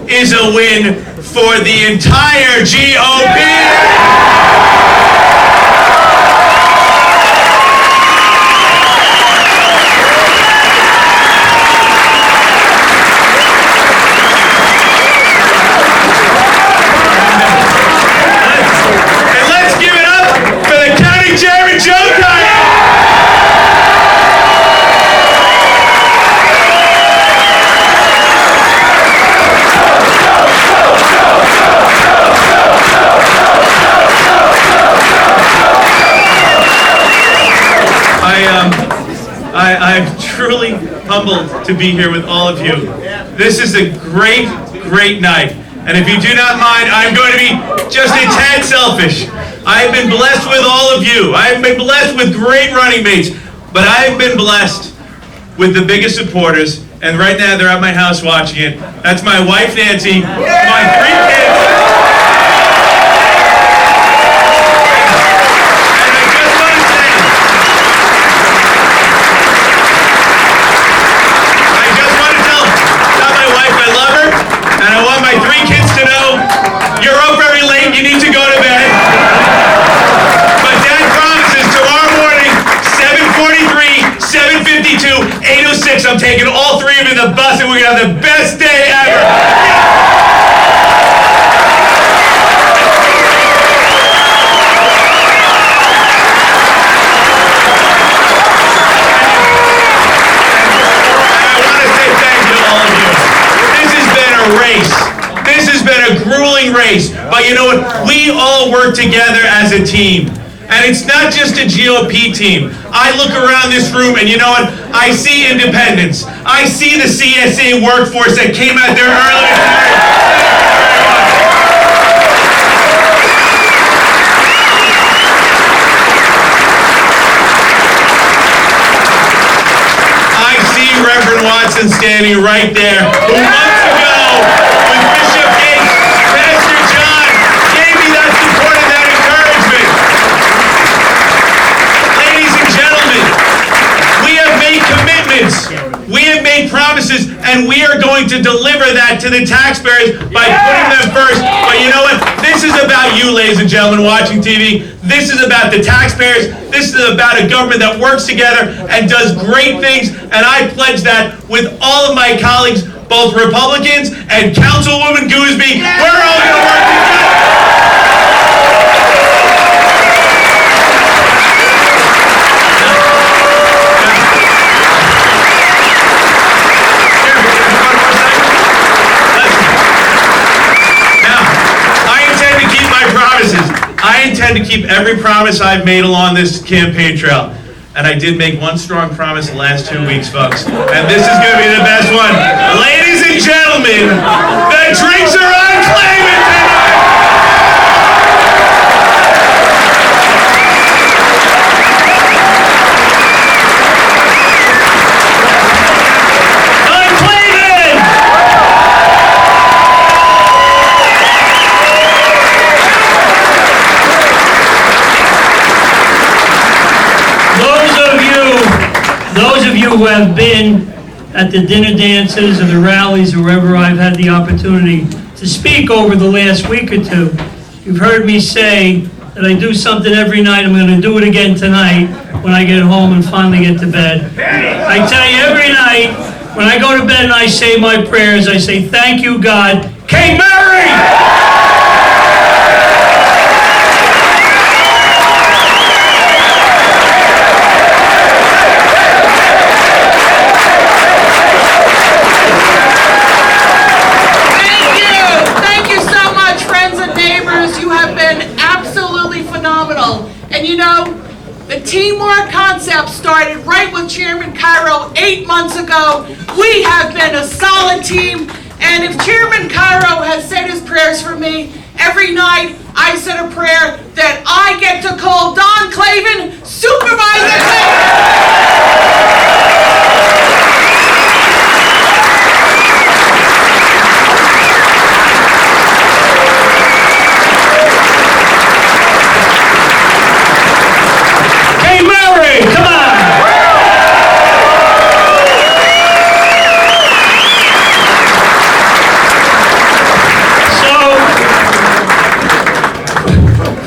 is a win for the entire GOP. I'm truly humbled to be here with all of you. This is a great, great night. And if you do not mind, I'm going to be just a tad selfish. I've been blessed with all of you. I've been blessed with great running mates. But I've been blessed with the biggest supporters. And right now, they're at my house watching it. That's my wife, Nancy, my 3 kids. You need to go to bed. But Dad promises tomorrow morning, 7:43, 7:52, 8:06, I'm taking all 3 of you in the bus and we're going to have the best day ever. And I want to say thank you to all of you. This has been a race. This has been a grueling race, but you know what? We all work together as a team. And it's not just a GOP team. I look around this room and you know what? I see independents. I see the CSA workforce that came out there earlier. I see Reverend Watson standing right there, who months ago, with Bishop Gates, Pastor John, gave me that support and that encouragement. Ladies and gentlemen, we have made commitments, we have made promises, and we are going to deliver that to the taxpayers by putting them first. But you know what? This is about you, ladies and gentlemen, watching TV. This is about the taxpayers. This is about a government that works together and does great things, and I pledge that with all of my colleagues, both Republicans and Councilwoman Gooseby. We're all going to work together. Now, I intend to keep my promises. I intend to keep every promise I've made along this campaign trail. And I did make one strong promise the last 2 weeks, folks. And this is going to be the best one. Ladies and gentlemen, the drinks are on Clayman tonight! On Clayman! Those of you who have been at the dinner dances or the rallies or wherever I've had the opportunity to speak over the last week or two, you've heard me say that I do something every night. I'm going to do it again tonight when I get home and finally get to bed. I tell you, every night when I go to bed and I say my prayers, I say, thank you, God. King Mary! And you know, the teamwork concept started right with Chairman Cairo 8 months ago. We have been a solid team, and if Chairman Cairo has said his prayers for me, every night I said a prayer that I get to call Don Clavin Supervisor Clavin.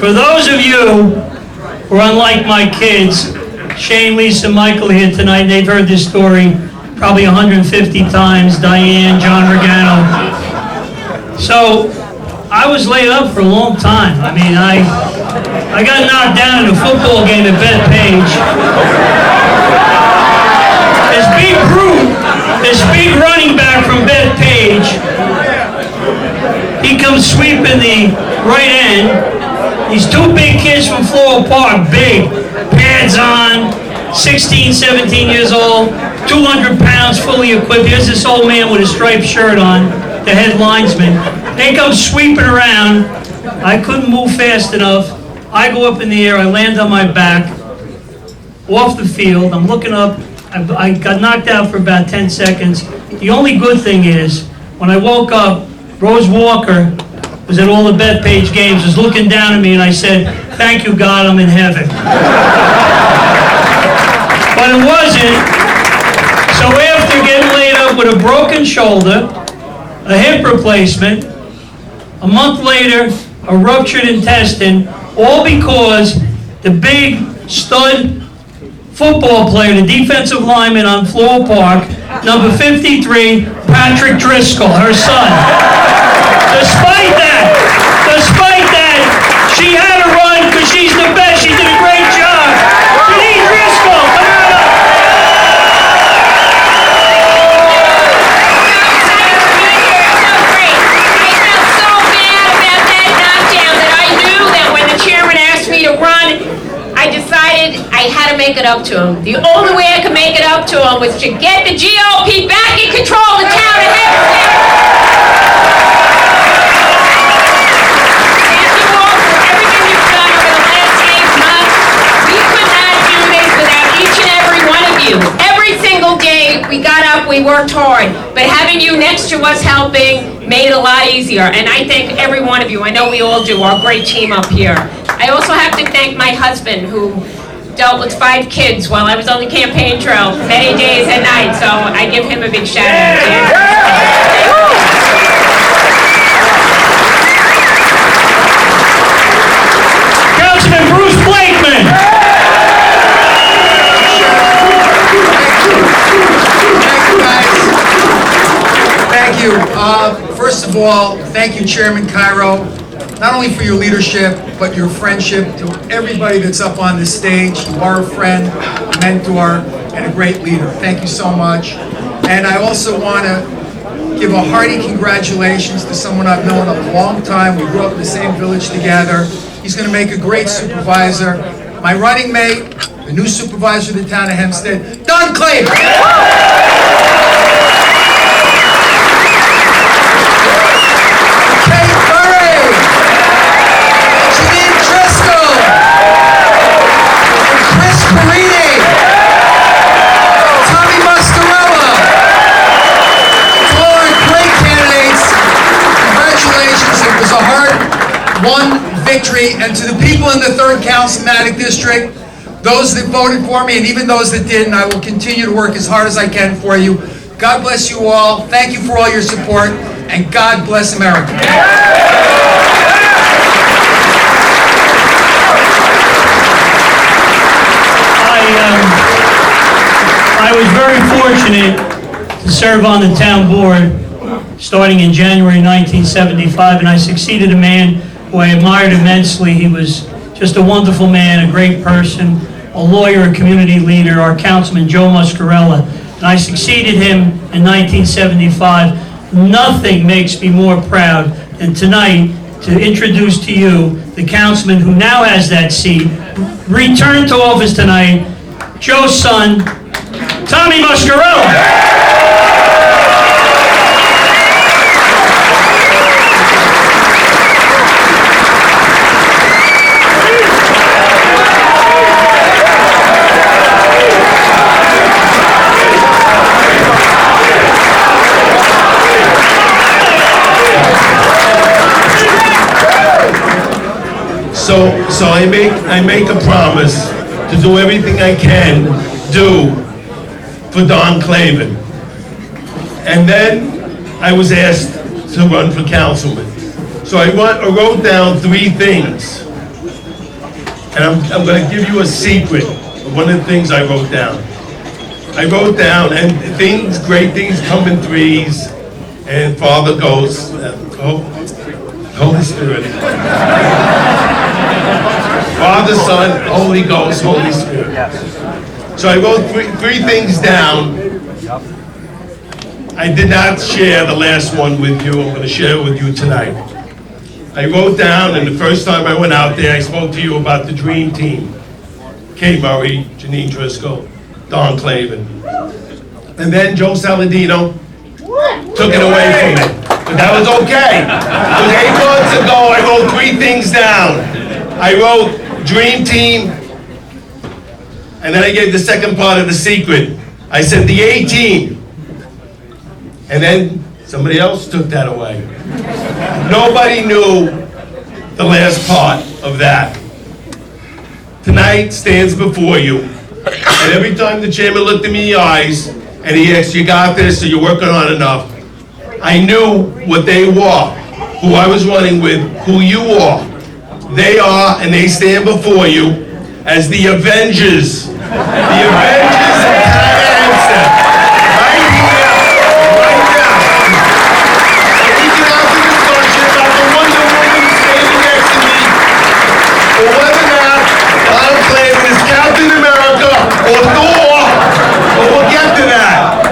For those of you who are unlike my kids, Shane, Lisa, Michael here tonight, they've heard this story probably 150 times, Diane, John Regano. So, I was laid up for a long time. I mean, I got knocked down in a football game at Bethpage. This big running back from Bethpage, he comes sweeping the right end. These two big kids from Floral Park, big, pads on, 16, 17 years old, 200 pounds, fully equipped. Here's this old man with a striped shirt on, the head linesman. They come sweeping around. I couldn't move fast enough. I go up in the air, I land on my back, off the field. I'm looking up. I got knocked out for about 10 seconds. The only good thing is, when I woke up, Rose Walker was at all the Bethpage games, was looking down at me, and I said, "Thank you, God, I'm in heaven." But it wasn't. So after getting laid up with a broken shoulder, a hip replacement, a month later, a ruptured intestine, all because the big stud football player, the defensive lineman on Floral Park, number 53, Patrick Driscoll, her son. Despite that, she had to run because she's the best. She did a great job. Denise Driscoll, come on up. I had to make it up to him. The only way I could make it up to him was to get the GOP back in control of the town of Hempstead. Thank you all for everything you've done over the last 8 months. We could not do this without each and every one of you. Every single day we got up, we worked hard, but having you next to us helping made it a lot easier. And I thank every one of you. I know we all do, our great team up here. I also have to thank my husband, who dealt with 5 kids while I was on the campaign trail many days and nights, so I give him a big shout out. Councilman Bruce Blakeman. Thank you. First of all, thank you, Chairman Cairo, not only for your leadership, but your friendship to everybody that's up on this stage. You are a friend, a mentor, and a great leader. Thank you so much. And I also want to give a hearty congratulations to someone I've known a long time. We grew up in the same village together. He's going to make a great supervisor. My running mate, the new supervisor of the town of Hempstead, Don Clayton. One victory, and to the people in the 3rd Councilmanic District, those that voted for me and even those that didn't, I will continue to work as hard as I can for you. God bless you all. Thank you for all your support, and God bless America. I was very fortunate to serve on the town board starting in January 1975, and I succeeded a man who I admired immensely. He was just a wonderful man, a great person, a lawyer, a community leader, our councilman, Joe Muscarella. And I succeeded him in 1975. Nothing makes me more proud than tonight to introduce to you the councilman who now has that seat, returned to office tonight, Joe's son, Tommy Muscarella. So I make a promise to do everything I can do for Don Clavin. And then I was asked to run for councilman. So I wrote down 3 things And I'm going to give you a secret of one of the things I wrote down. I wrote down, and great things come in threes, and Father goes, Holy Spirit. Father, Son, Holy Ghost, Holy Spirit. So I wrote three things down. I did not share the last one with you. I'm going to share it with you tonight. I wrote down, and the first time I went out there, I spoke to you about the dream team. Kay Murray, Janine Driscoll, Don Clavin. And then Joe Saladino took it away from me. But that was okay. Because 8 months ago, I wrote 3 things down. I wrote dream team, and then I gave the second part of the secret. I said the 18. And then somebody else took that away. Nobody knew the last part of that. Tonight stands before you, and every time the chairman looked at me in the eyes and he asked, you got this, or you're working on enough, I knew what they were, who I was running with, who you are. They are, and they stand before you as the Avengers. The Avengers of Canada. Right here, right now. And we can have the discussion about the Wonder Woman standing next to me, or whether or not Don Clavin is Captain America or Thor, but we'll get to that.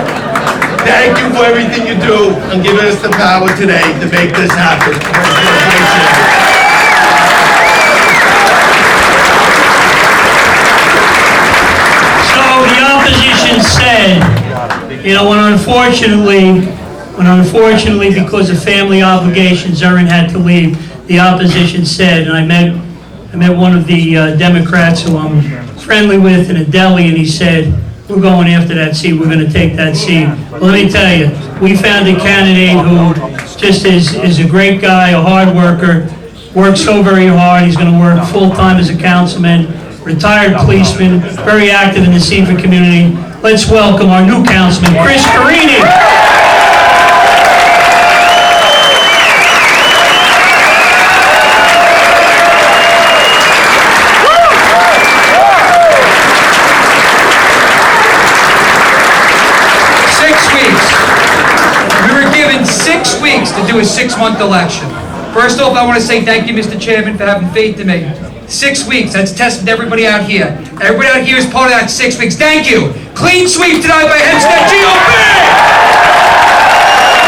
Thank you for everything you do and giving us the power today to make this happen. So the opposition said, you know, when unfortunately because of family obligations, Erin had to leave, the opposition said, and I met one of the Democrats who I'm friendly with in a deli, and he said, we're going after that seat, we're going to take that seat. Well, let me tell you, we found a candidate who just is a great guy, a hard worker, works so very hard. He's going to work full-time as a councilman, retired policeman, very active in the Seaford community. Let's welcome our new councilman, Chris Carini. 6 weeks to do a 6-month election. First off, I want to say thank you, Mr. Chairman, for having faith in me. 6 weeks, that's tested everybody out here. Everybody out here is part of that 6 weeks. Thank you. Clean sweep tonight by Hempstead GOP!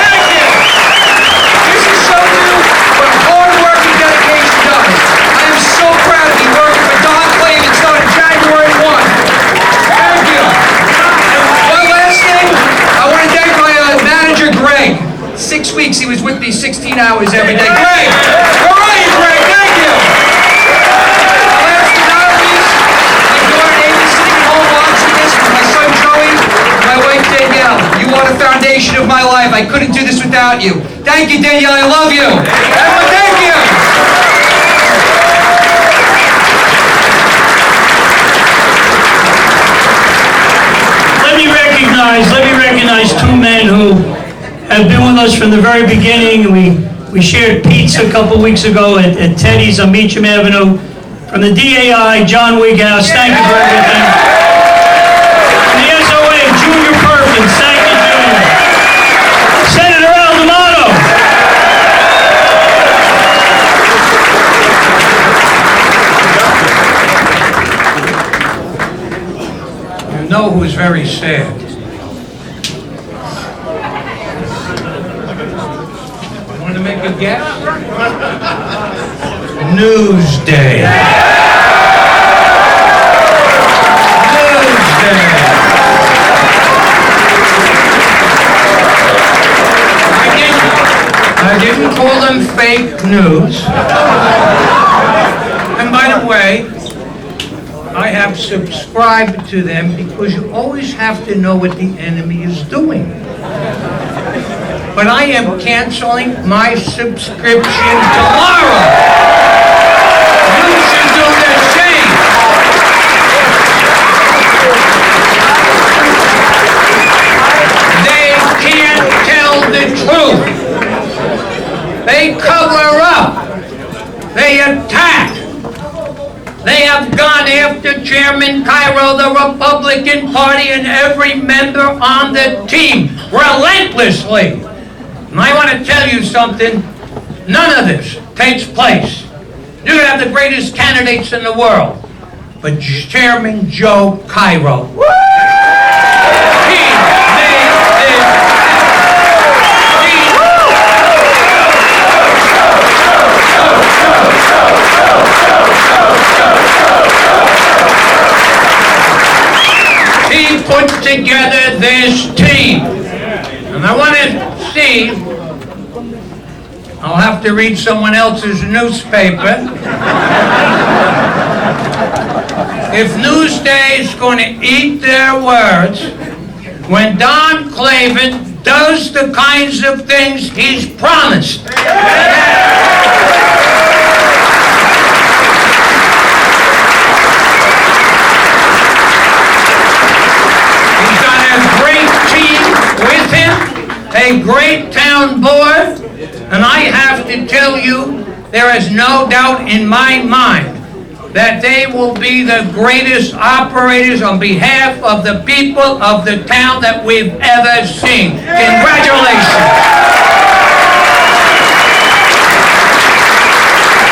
Thank you. This is showing you what hard work and dedication does. I am so proud to be working with Don Clavin starting January 1. Thank you. And one last thing, I want to thank my manager, Greg. 6 weeks, he was with me 16 hours every day. Greg! Where are you, Greg? Thank you! Last but not least, my daughter Amy sitting at home watching this, my son Joey, and my wife Danielle. You are the foundation of my life. I couldn't do this without you. Thank you, Danielle. I love you. Everyone, thank you! Let me recognize 2 men who have been with us from the very beginning. We shared pizza a couple weeks ago at Teddy's on Meacham Avenue. From the DAI, John Wighouse, thank you for everything. From the SOA, Junior Perkins, thank you, Junior. Senator Aldamato. You know who's very sad? Want to make a guess? Newsday. Newsday. I didn't call them fake news. And by the way, I have subscribed to them because you always have to know what the enemy is doing. But I am canceling my subscription tomorrow. You should do the same. They can't tell the truth. They cover up. They attack. They have gone after Chairman Cairo, the Republican Party, and every member on the team relentlessly. And I want to tell you something. None of this takes place. You could have the greatest candidates in the world, but Chairman Joe Cairo. He made this happen. He put together this team. And I want to see, I'll have to read someone else's newspaper. If Newsday is going to eat their words, when Don Clavin does the kinds of things he's promised. He's got a great team with him, a great town board, and I have to tell you, there is no doubt in my mind that they will be the greatest operators on behalf of the people of the town that we've ever seen. Congratulations.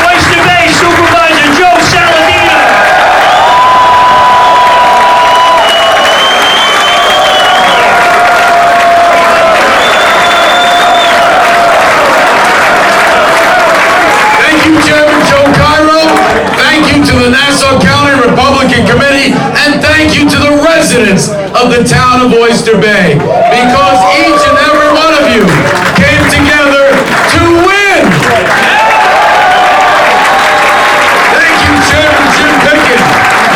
Oyster Bay Supervisor Joe Saladino. Thank you, Chairman Joe Cairo. Thank you to the Nassau County Republican Committee, and thank you to the residents of the town of Oyster Bay, because each and every one of you came together to win. Thank you, Chairman Jim Pickett.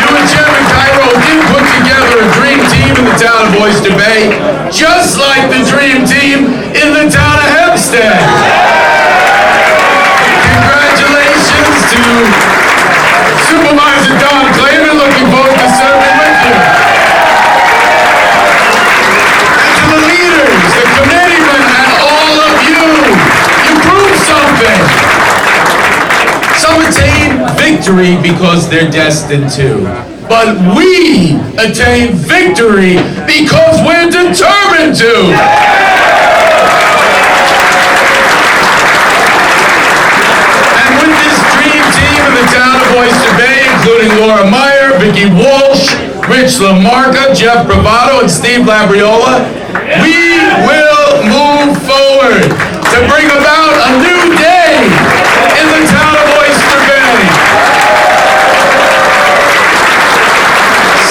You and Chairman Cairo did put together a dream team in the town of Oyster Bay, just like the dream team in the town of Hempstead. Congratulations to Supervisor Don Clavin, looking forward to serving with you. And to the leaders, the committeemen, and all of you, you proved something. Some attain victory because they're destined to. But we attain victory because we're determined to. Oyster Bay, including Laura Meyer, Vicki Walsh, Rich LaMarca, Jeff Bravado, and Steve Labriola, we will move forward to bring about a new day in the town of Oyster Bay.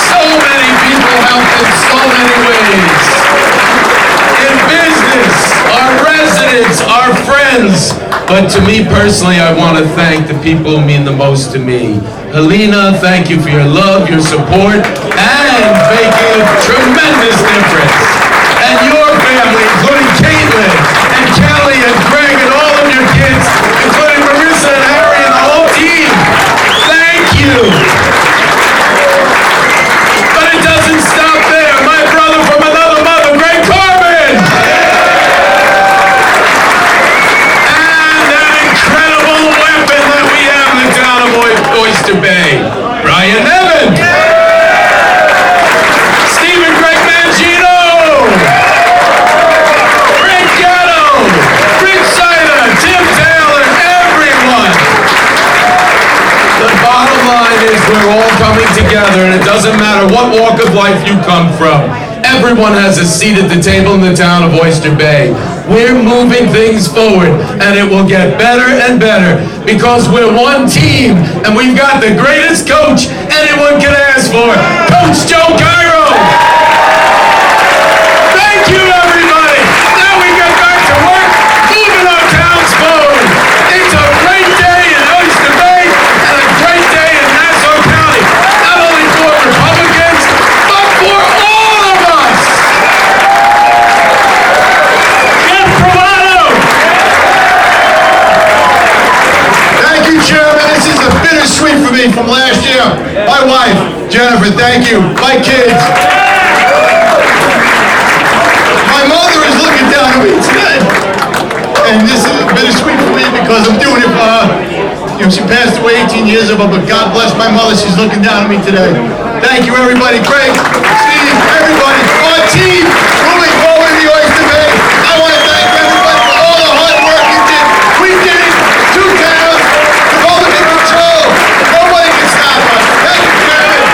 So many people helped in so many ways. In business, our residents, our friends. But to me personally, I want to thank the people who mean the most to me. Helena, thank you for your love, your support, and making a tremendous difference. And your family, including Caitlin, and Kelly, and Greg, and all of your kids, including Marissa and Harry and the whole team. Thank you. But it doesn't stop there. My brother from another mother, Greg Corbin. Oyster Bay, Brian Nevin, Stephen Greg Mangino, Rick Gatto, Rick Sider, Tim Taylor, everyone. The bottom line is we're all coming together, and it doesn't matter what walk of life you come from. Everyone has a seat at the table in the town of Oyster Bay. We're moving things forward, and it will get better and better because we're one team, and we've got the greatest coach anyone could ask for, Coach Joe Cairo. Thank you, everybody. Now we get back to work, moving our towns forward. It's a great day in Oyster Bay and a great day in Nassau County, not only for Republicans, but for all of us. Thank you, Chairman. This is a bittersweet for me from last year. My wife, Jennifer, thank you. My kids. My mother is looking down at me today. And this is bittersweet for me because I'm doing it for her. She passed away 18 years ago, but God bless my mother. She's looking down at me today. Thank you, everybody. Craig, Steve, everybody. Our team moving forward in the Oyster Bay. I want to thank everybody for all the hard work you did. We did it. 2 towns. Republican control. Nobody can stop us. Thank you, Chairman.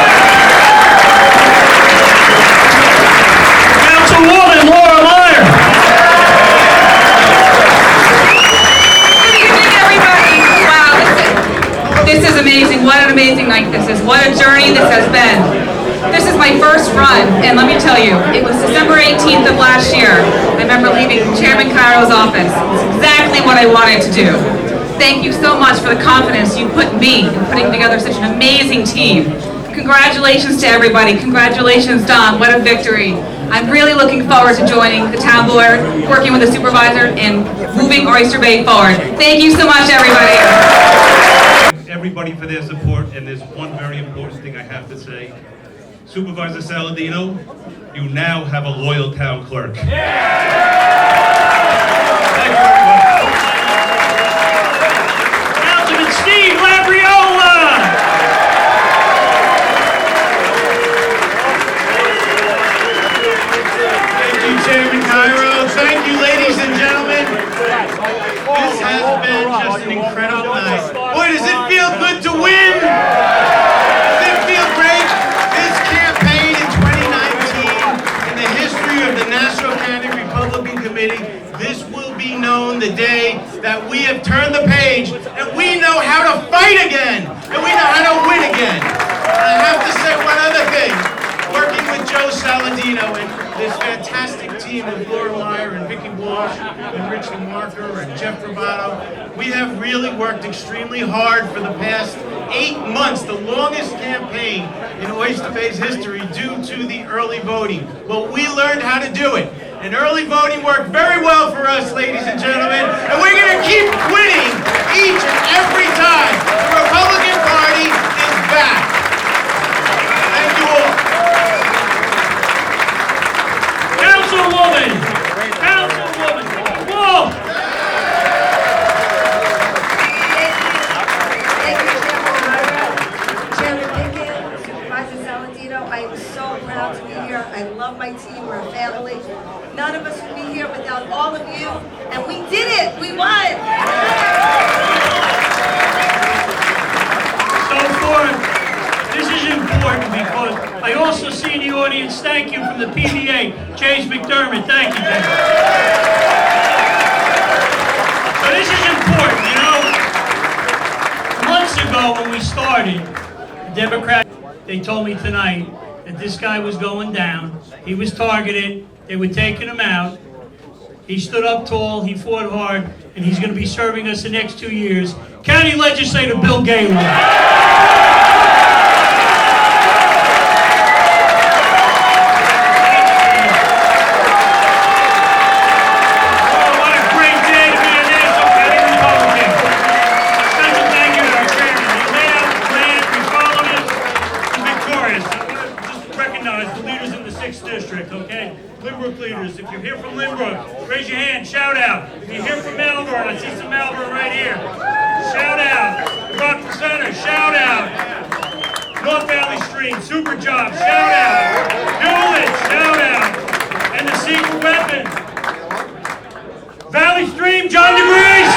Councilwoman Laura Meyer. Good evening, everybody. Wow, this is amazing. What an amazing night this is. What a journey this has been. This is my first run, and let me tell you, it was December 18th of last year. I remember leaving Chairman Cairo's office. It's exactly what I wanted to do. Thank you so much for the confidence you put in me in putting together such an amazing team. Congratulations to everybody. Congratulations, Don. What a victory. I'm really looking forward to joining the town board, working with the supervisor, and moving Oyster Bay forward. Thank you so much, everybody. Everybody for their support, and there's one very important thing I have to say. Supervisor Saladino, you now have a loyal town clerk. Thank you, everybody. Councilman Steve Labriola. Thank you, Chairman Cairo. Thank you, ladies and gentlemen. This has been just an incredible night. Boy, does it feel good to win? Does it feel great? This campaign in 2019, in the history of the Nassau County Republican Committee, this will be known the day that we have turned the page and we know how to fight again and we know how to win again. And I have to say one other thing. Working with Joe Saladino and this fantastic team of Laura Meyer and Vicki Walsh and Richard Marker and Jeff Rovato, we have really worked extremely hard for the past 8 months, the longest campaign in Oyster Bay's history due to the early voting. But we learned how to do it. And early voting worked very well for us, ladies and gentlemen, and we're going to keep winning each and every time. The Republican Party is back. Thank you all. Councilwoman. Whoa. Thank you, Chairman Pickett, Supervisor Saladino. I am so proud to be here. I love my team. We're a family. None of us would be here without all of you. And we did it. We won. So forth. This is important because I also see in the audience, thank you from the PDA, James McDermott. Thank you, James. So this is important, you know. Months ago when we started, the Democrats, they told me tonight that this guy was going down. He was targeted. They were taking him out. He stood up tall, he fought hard, and he's going to be serving us the next 2 years. County Legislator Bill Gaylord. Leaders. If you're here from Lynbrook, raise your hand, shout out. If you're here from Melbourne, I see some Melbourne right here. Shout out. Rockland Center, shout out. North Valley Stream, Super Job, shout out. Newland, shout out. And the secret weapon. Valley Stream, John DeGrease.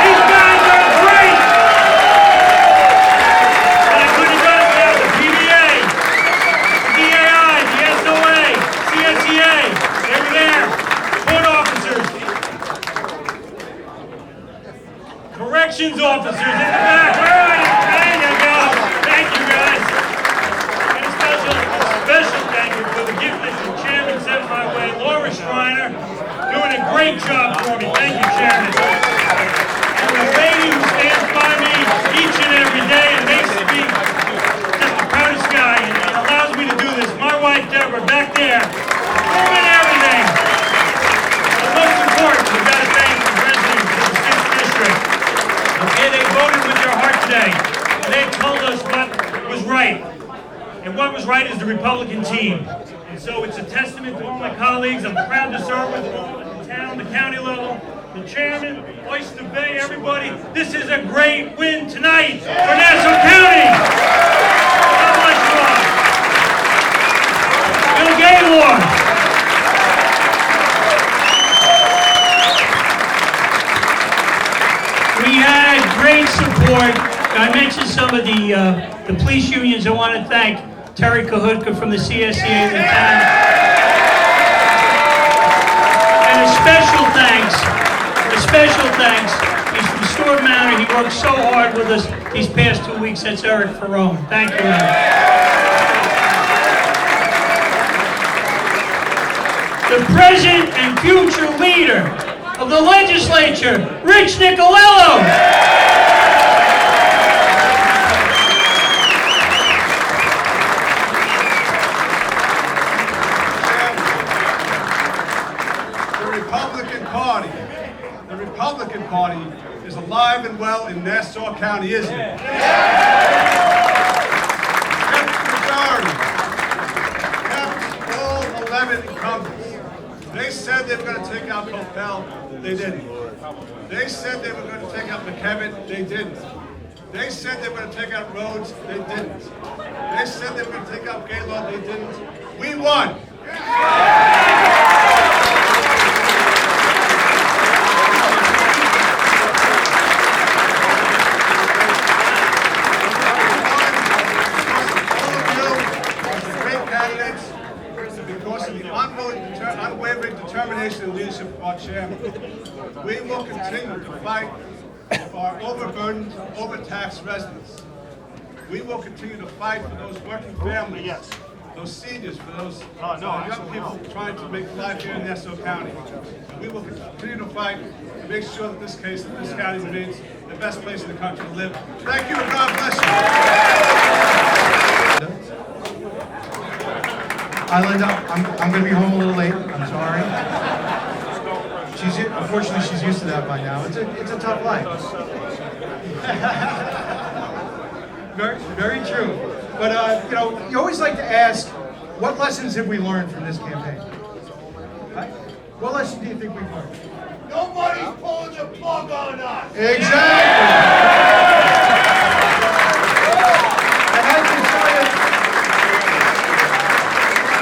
These guys are great. And I couldn't have done it without the PBA, the DAI, the SOA, CSEA, they were there. Court officers. Corrections officers in the back. Where are you? There you go. Thank you, guys. And a special thank you for the gift that the chairman sent my way. Laura Schreiner, doing a great job for me. Thank you, Chairman. And the lady who stands by me each and every day and makes me just the proudest guy and allows me to do this. My wife, Deborah, back there, doing everything. But most important, we've got to thank the residents of the 6th District. Okay, they voted with their heart today. They told us what was right. And what was right is the Republican team. And so it's a testament to all my colleagues. I'm proud to serve with them all at the town, the county level. the chairman, Oyster Bay, everybody. This is a great win tonight for Nassau County. God bless you all. Bill Gaylord. We had great support. I mentioned some of the police unions. I want to thank Terry Kahutka from the CSCA of the town. And a special thanks, he's from Stewart Manor. He worked so hard with us these past 2 weeks. That's Eric Ferrone. Thank you, Eric. The present and future leader of the legislature, Rich Nicolello. The Republican Party is alive and well in Nassau County, isn't it? Majority. Kept all 11 incumbents. They said they were going to take out Coppell. They didn't. They said they were going to take out McKevitt. They didn't. They said they were going to take out Rhodes. They didn't. They said they were going to take out Gaylord. They didn't. We won. Unwavering determination and leadership of our chairman. We will continue to fight for our overburdened, overtaxed residents. We will continue to fight for those working families, those seniors, for those young people trying to make life here in Nassau County. We will continue to fight to make sure that this county remains the best place in the country to live. Thank you and God bless you. Hi, Linda. I'm going to be home a little late. I'm sorry. Unfortunately, she's used to that by now. It's a tough life. Very true. But you always like to ask, what lessons have we learned from this campaign? Right? What lesson do you think we've learned? Nobody's pulling the plug on us. Exactly.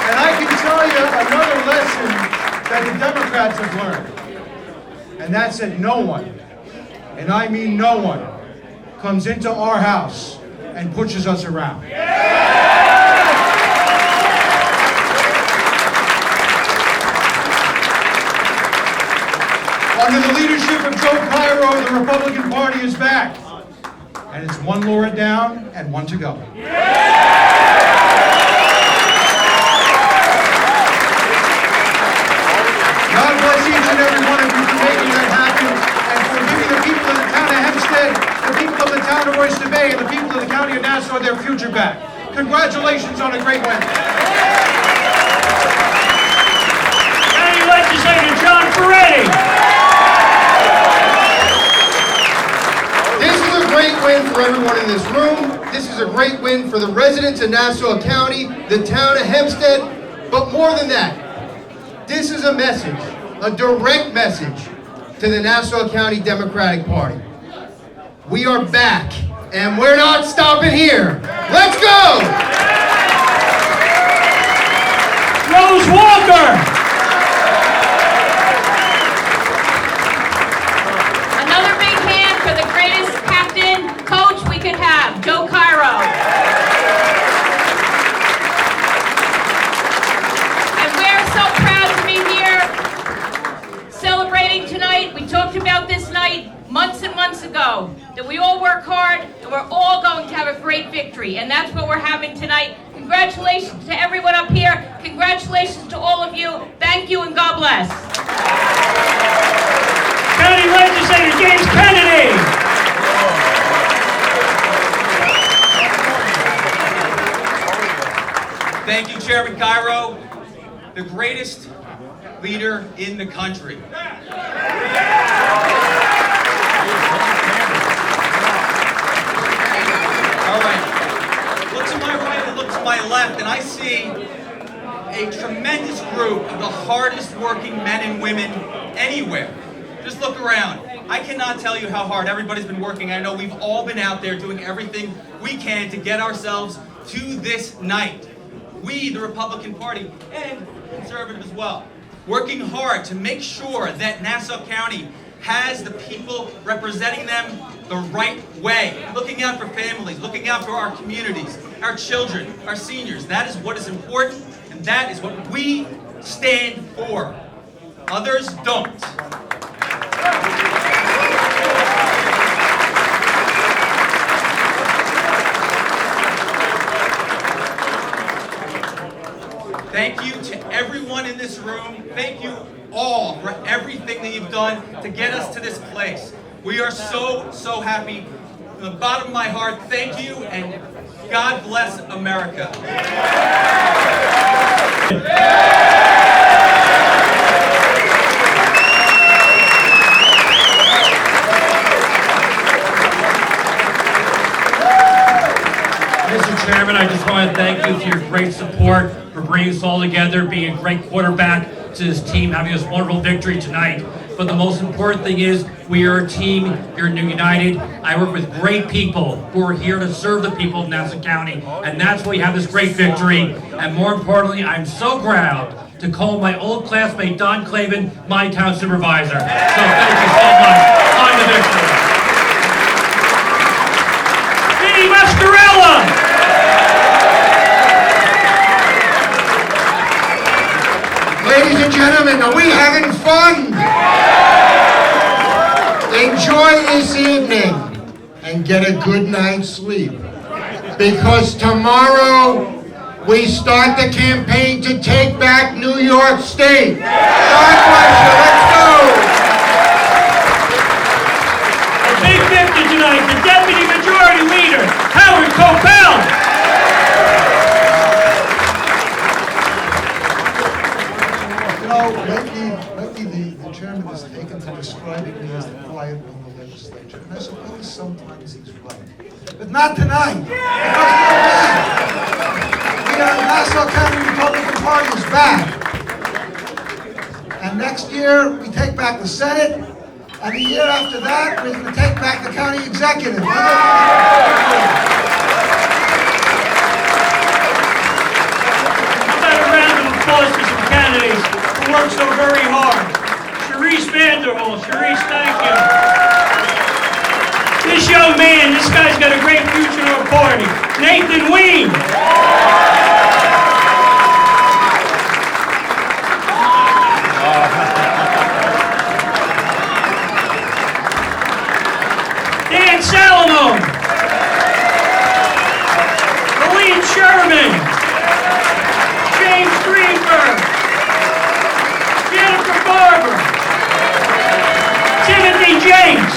And I can tell you another lesson that the Democrats have learned. And that's that no one, and I mean no one, comes into our house and pushes us around. Under the leadership of Joe Cairo, the Republican Party is back. And it's one Laura down and one to go. God bless each and every one of you for making that happen and for giving the people of the town of Hempstead, the people of the town of Oyster Bay, and the people of the county of Nassau their future back. Congratulations on a great win. County Legislator John Ferretti. This is a great win for everyone in this room. This is a great win for the residents of Nassau County, the town of Hempstead, but more than that, this is a message, a direct message to the Nassau County Democratic Party. We are back, and we're not stopping here. Let's go! Rose Walker. Another big hand for the greatest captain, coach we could have, Joe Cairo. And we're so proud to be here celebrating tonight. We talked about this night months and months ago, that we all work hard and we're all going to have a great victory. And that's what we're having tonight. Congratulations to everyone up here. Congratulations to all of you. Thank you and God bless. County Legislator James Kennedy. Thank you, Chairman Cairo, the greatest leader in the country. All right, look to my right and look to my left, and I see a tremendous group of the hardest working men and women anywhere. Just look around. I cannot tell you how hard everybody's been working. I know we've all been out there doing everything we can to get ourselves to this night. We, the Republican Party, and conservative as well, working hard to make sure that Nassau County has the people representing them the right way, looking out for families, looking out for our communities, our children, our seniors. That is what is important, and that is what we stand for. Others don't. Thank you to everyone in this room. Thank you all for everything that you've done to get us to this place. We are so, so happy. From the bottom of my heart, thank you, and God bless America. Mr. Chairman, I just want to thank you for your great support, for bringing us all together, being a great quarterback to this team, having this wonderful victory tonight. But the most important thing is we are a team here in New United. I work with great people who are here to serve the people of Nassau County, and that's why we have this great victory. And more importantly, I'm so proud to call my old classmate Don Clavin my town supervisor. So thank you so much on the victory. Vinnie Mascarella! Ladies and gentlemen, are we having fun? Enjoy this evening and get a good night's sleep. Because tomorrow we start the campaign to take back New York State. God bless you. Let's go. A big victory tonight, the Deputy Majority Leader, Howard Coppell. Lately the chairman has taken to describing me as the quiet one in the legislature, and I suppose sometimes he's right. But not tonight, because we are Nassau County Republican Party is back. And next year, we take back the Senate, and the year after that, we're going to take back the county executive. Applause for some candidates who work so very hard. Sharice Vanderhall. Sharice, thank you. This young man, this guy's got a great future in our party. Nathan Ween. Dan Salomon. Colleen Sherman. James Greenberg, Jennifer Barber, Timothy James,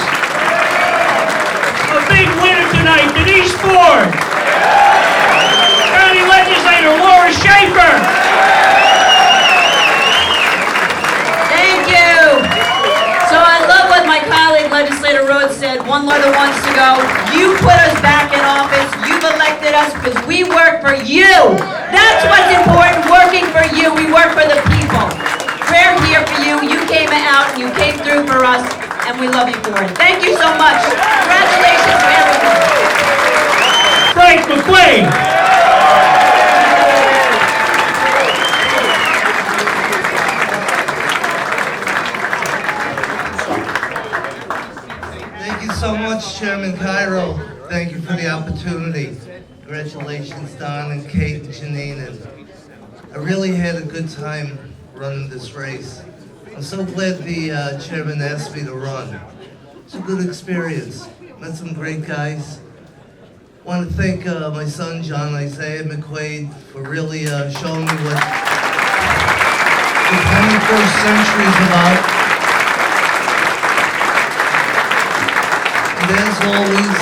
a big winner tonight, Denise Ford, County Legislator Laura Schaefer. Thank you. So I love what my colleague Legislator Rhodes said 1 letter once ago. You put us back in office. You've elected us because we work for you. That's what's important, working for you. We work for the people. We're here for you. You came out and you came through for us, and we love you for it. Thank you so much. Congratulations to everyone. Frank McQuaid. Thank you so much, Chairman Cairo. Thank you for the opportunity. Congratulations, Don and Kate and Janine. And I really had a good time running this race. I'm so glad the chairman asked me to run. It's a good experience. Met some great guys. I want to thank my son, John Isaiah McQuaid, for really showing me what the 21st century is about. And as always,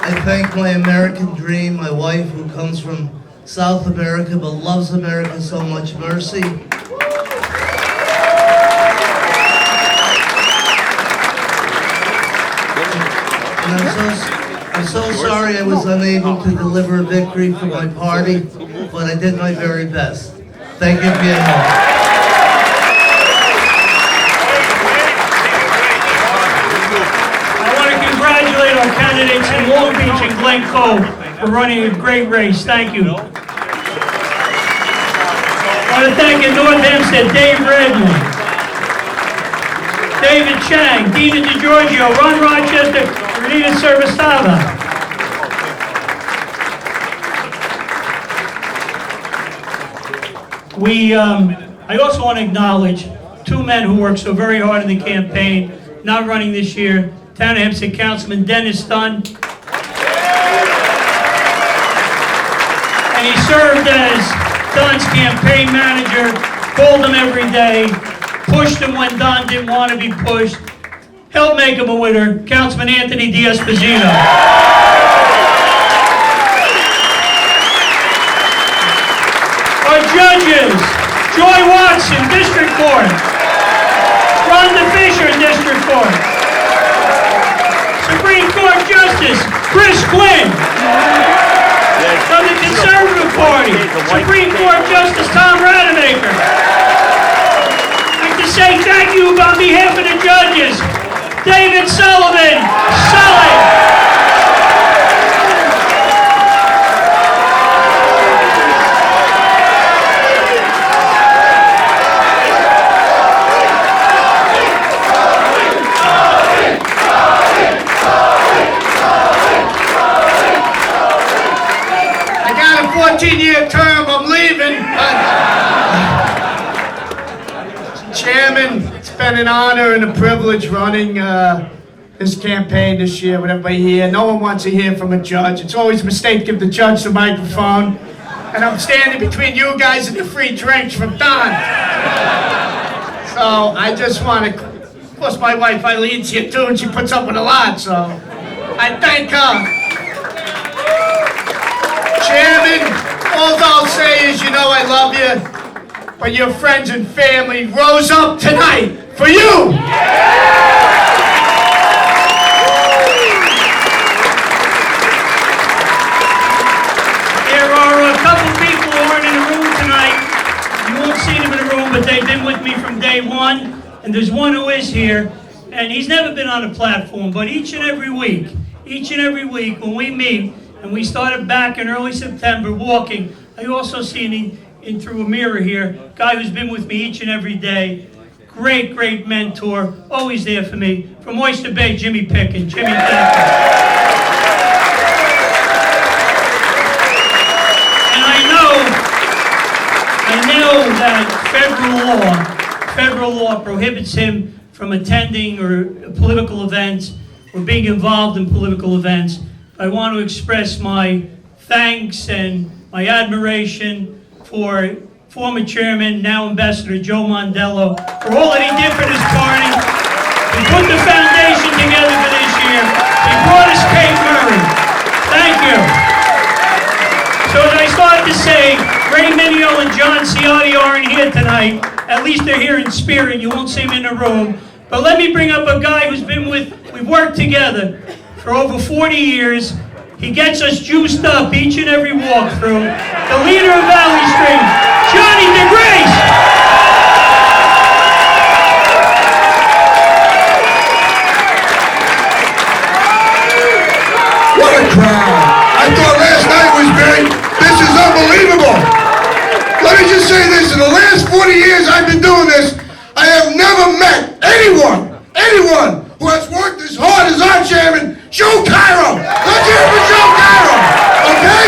I thank my American dream, my wife who comes from South America but loves America so much, Mercy. And I'm so sorry I was unable to deliver a victory for my party, but I did my very best. Thank you for your help. congratulate our candidates in Long Beach and Glen Cove for running a great race. Thank you. I want to thank in North Hempstead, Dave Redmond, David Chang, Dina DiGiorgio, Ron Rochester, Renita Servistava. I also want to acknowledge two men who worked so very hard in the campaign, not running this year. Town of Hempstead Councilman Dennis Dunn. And he served as Dunn's campaign manager, called him every day, pushed him when Dunn didn't want to be pushed, helped make him a winner, Councilman Anthony D'Esposito. Our judges, Joy Watson, District Court. Rhonda Fisher, District Court. Supreme Court Justice, Chris Quinn. From the Conservative Party, Supreme Court Justice Tom Rademacher. I'd like to say thank you on behalf of the judges, David Sullivan, Sully. I got a 14-year term, I'm leaving. Chairman, it's been an honor and a privilege running this campaign this year with everybody here. No one wants to hear from a judge. It's always a mistake to give the judge the microphone. And I'm standing between you guys and the free drinks from Don. So I just want to, of course my wife Eileen's here too, and she puts up with a lot, so I thank her. Chairman, all I'll say is, you know I love you, but your friends and family rose up tonight for you! There are a couple people who aren't in the room tonight. You won't see them in the room, but they've been with me from day one. And there's one who is here, and he's never been on a platform, but each and every week when we meet, and we started back in early September walking, I also see in through a mirror here, guy who's been with me each and every day. Great, great mentor, always there for me. From Oyster Bay, Jimmy Pickin. Jimmy, thank you. And I know that federal law prohibits him from attending political events or being involved in political events. I want to express my thanks and my admiration for former chairman, now Ambassador Joe Mondello, for all that he did for this party. He put the foundation together for this year. He brought us Kate Murray. Thank you. So as I started to say, Ray Minio and John Ciotti aren't here tonight. At least they're here in spirit. You won't see them in the room. But let me bring up a guy who's been we've worked together for over 40 years. He gets us juiced up each and every walkthrough. The leader of Valley Stream, Johnny DeGrace. What a crowd. I thought last night was great. This is unbelievable. Let me just say this. In the last 40 years I've been doing this, I have never met anyone who has worked as hard as our chairman, Joe Cairo. Let's hear it for Joe Cairo, okay?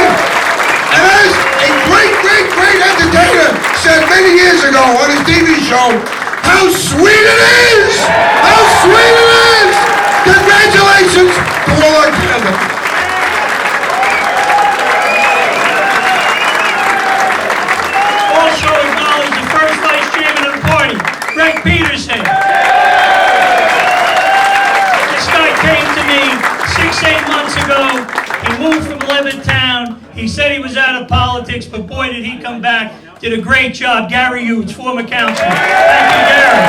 And as a great entertainer said many years ago on his TV show, how sweet it is! How sweet it is! Congratulations to all our candidates. Also acknowledge the first vice chairman of the party, Greg Peterson. This guy came to me 6-8 months ago. He moved from Levittown. He said he was out of politics, but boy, did he come back. Did a great job. Gary Hughes, former councilman. Thank you, Gary.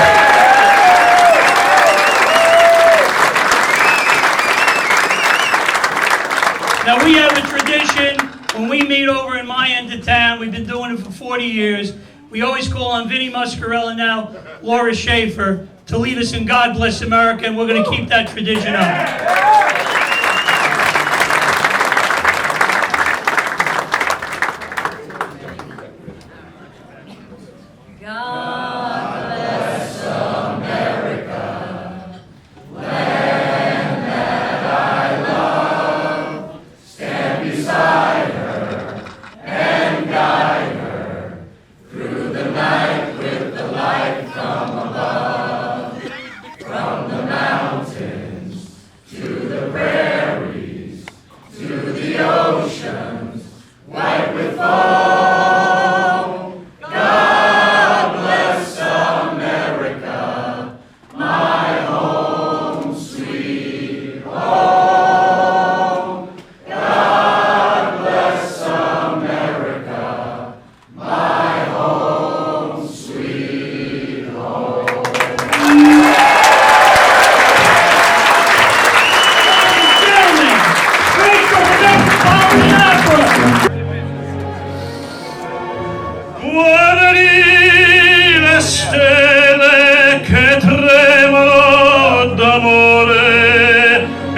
Now, we have a tradition. When we meet over in my end of town, we've been doing it for 40 years. We always call on Vinnie Muscarella, now Laura Schaefer, to lead us in God Bless America, and we're going to keep that tradition up.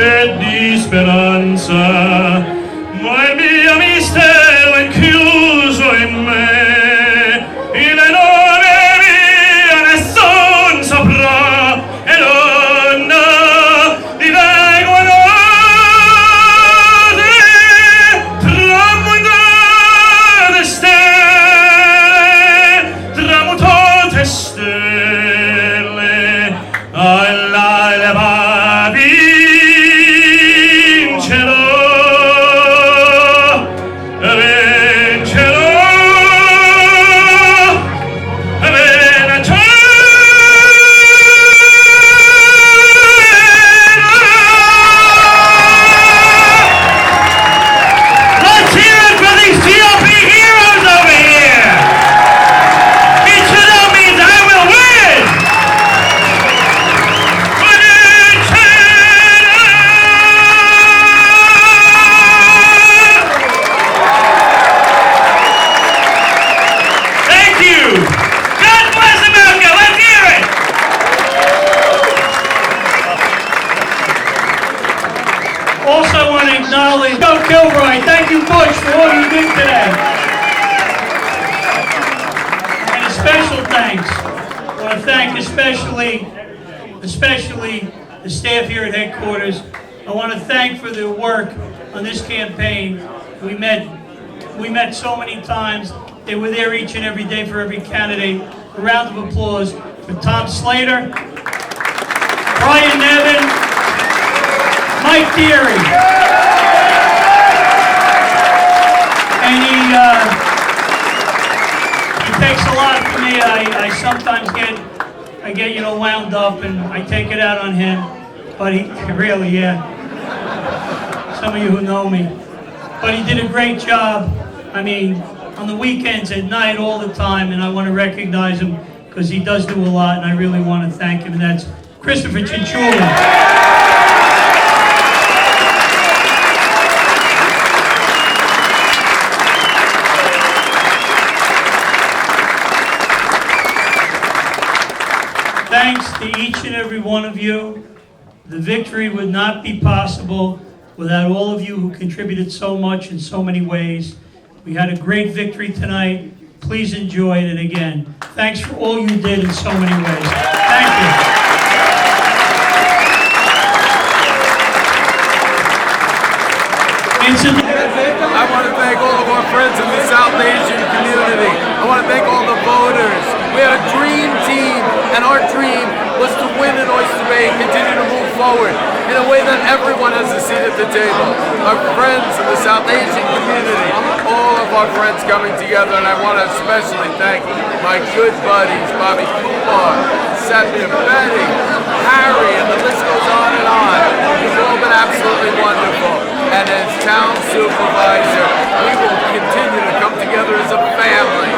sed di speranza, ma il mio mistero è chiuso in me, il nome mio nessun saprà, e l'onna divengono tramutate stelle, alla leva vincerò, vincerò, vincerò. Let's hear it for these GOP heroes over here. Each of them means I will win. Thank you. God bless America. Let's hear it. Also want to acknowledge Joe Kilroy. Thank you, Butch, for all you did today. And a special thanks. I want to thank especially the staff here at headquarters. I want to thank for their work on this campaign. We met so many times. They were there each and every day for every candidate. A round of applause for Tom Slater, Brian Nevin, Mike Deary. And he takes a lot from me. I sometimes get wound up and I take it out on him. But he really, some of you who know me. But he did a great job. I mean, on the weekends, at night, all the time, and I want to recognize him because he does do a lot, and I really want to thank him, and that's Christopher Chinchula. Thanks to each and every one of you. The victory would not be possible without all of you who contributed so much in so many ways. We had a great victory tonight. Please enjoy it. And again, thanks for all you did in so many ways. Thank you. I want to thank all of our friends in the South Asian community. I want to thank all the voters. We had a dream team, and our dream was to win in Oyster Bay and continue to move forward in a way that everyone has a seat at the table. Our friends in the South Asian community, all of our friends coming together, and I want to especially thank my good buddies, Bobby Kumar, Sepia Betty, Harry, and the list goes on and on. You've all been absolutely wonderful. And as town supervisor, we will continue to come together as a family.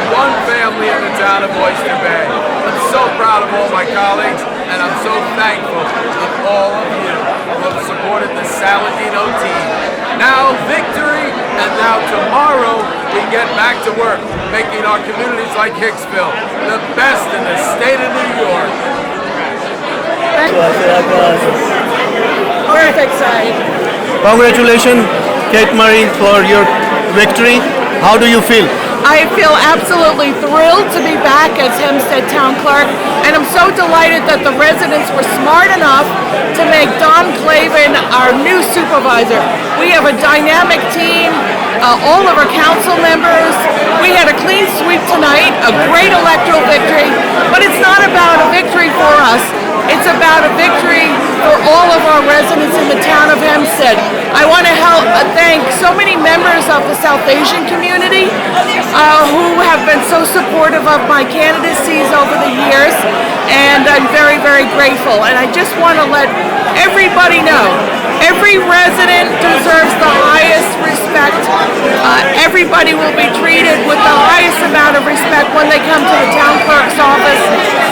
One family in the town of Oyster Bay. I'm so proud of all my colleagues, and I'm so thankful of all of you who have supported the Saladino team. Now victory, and now tomorrow we get back to work, making our communities like Hicksville the best in the state of New York. Perfect side. Congratulations, Kate Marie, for your victory. How do you feel? I feel absolutely thrilled to be back as Hempstead Town Clerk, and I'm so delighted that the residents were smart enough to make Don Clavin our new supervisor. We have a dynamic team, all of our council members. We had a clean sweep tonight, a great electoral victory, but it's not about a victory for us. It's about a victory for all of our residents in the town of Hempstead. I want to thank so many members of the South Asian community who have been so supportive of my candidacies over the years, and I'm very, very grateful. And I just want to let everybody know, every resident deserves the highest respect. Everybody will be treated with the highest amount of respect when they come to the town clerk's office.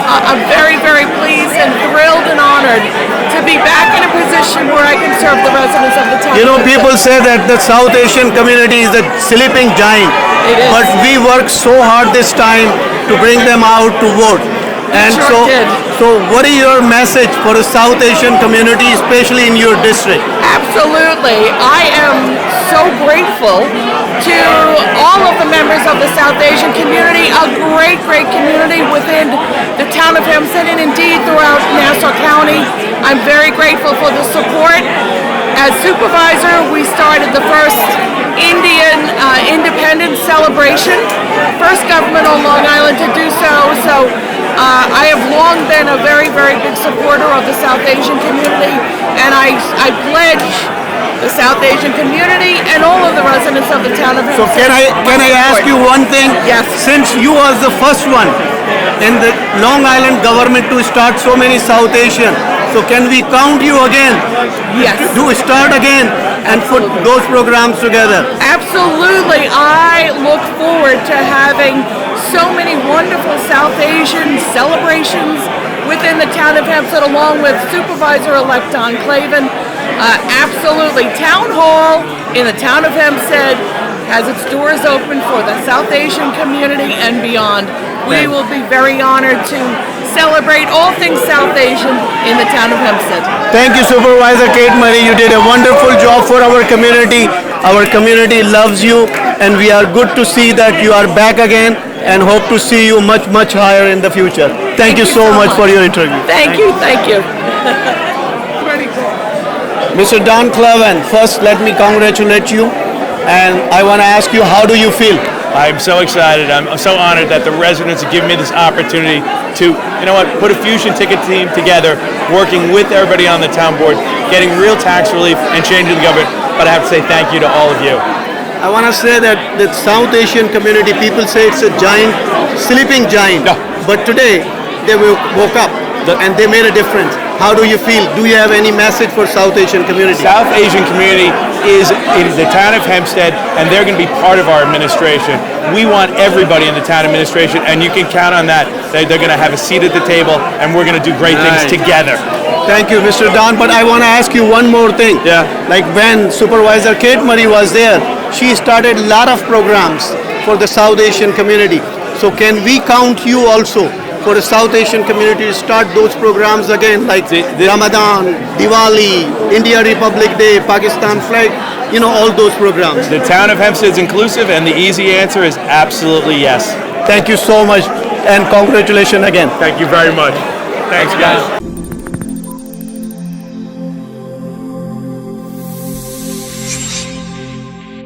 I'm very, very pleased and thrilled and honored to be back in a position where I can serve the residents of the town. You know, people say that the South Asian community is a sleeping giant. It is. But we worked so hard this time to bring them out to vote. And sure did. so what is your message for the South Asian community, especially in your district? Absolutely. I am so grateful to all of the members of the South Asian community, a great, great community within the town of Hempstead and indeed throughout Nassau County. I'm very grateful for the support. As supervisor, we started the first Indian independence celebration, first government on Long Island to do so. So I have long been a very, very big supporter of the South Asian community, and I pledge the South Asian community and all of the residents of the town of Hempstead. So can I ask you one thing? Yes. Since you was the first one in the Long Island government to start so many South Asian, so can we count you again? Yes. To start again and put those programs together? Absolutely. I look forward to having so many wonderful South Asian celebrations within the town of Hempstead, along with Supervisor-elect Don Clavin. Absolutely. Town Hall in the town of Hempstead has its doors open for the South Asian community and beyond. We will be very honored to celebrate all things South Asian in the town of Hempstead. Thank you, Supervisor Kate Murray. You did a wonderful job for our community. Our community loves you, and we are good to see that you are back again and hope to see you much, much higher in the future. Thank you so much for your interview. Thank you. Thank you. Mr. Don Clavin, first let me congratulate you, and I want to ask you, how do you feel? I'm so excited. I'm so honored that the residents have given me this opportunity to, put a fusion ticket team together, working with everybody on the town board, getting real tax relief and changing the government. But I have to say thank you to all of you. I want to say that the South Asian community, people say it's a giant, sleeping giant. No. But today, they woke up and they made a difference. How do you feel? Do you have any message for South Asian community? South Asian community is in the town of Hempstead, and they're going to be part of our administration. We want everybody in the town administration, and you can count on that. They're going to have a seat at the table, and we're going to do great things together. Thank you, Mr. Don. But I want to ask you one more thing. Yeah. Like when Supervisor Kate Murray was there, she started a lot of programs for the South Asian community. So can we count you also for the South Asian community to start those programs again, like Ramadan, Diwali, India Republic Day, Pakistan flag, all those programs? The town of Hempstead is inclusive, and the easy answer is absolutely yes. Thank you so much, and congratulations again. Thank you very much. Thanks, guys.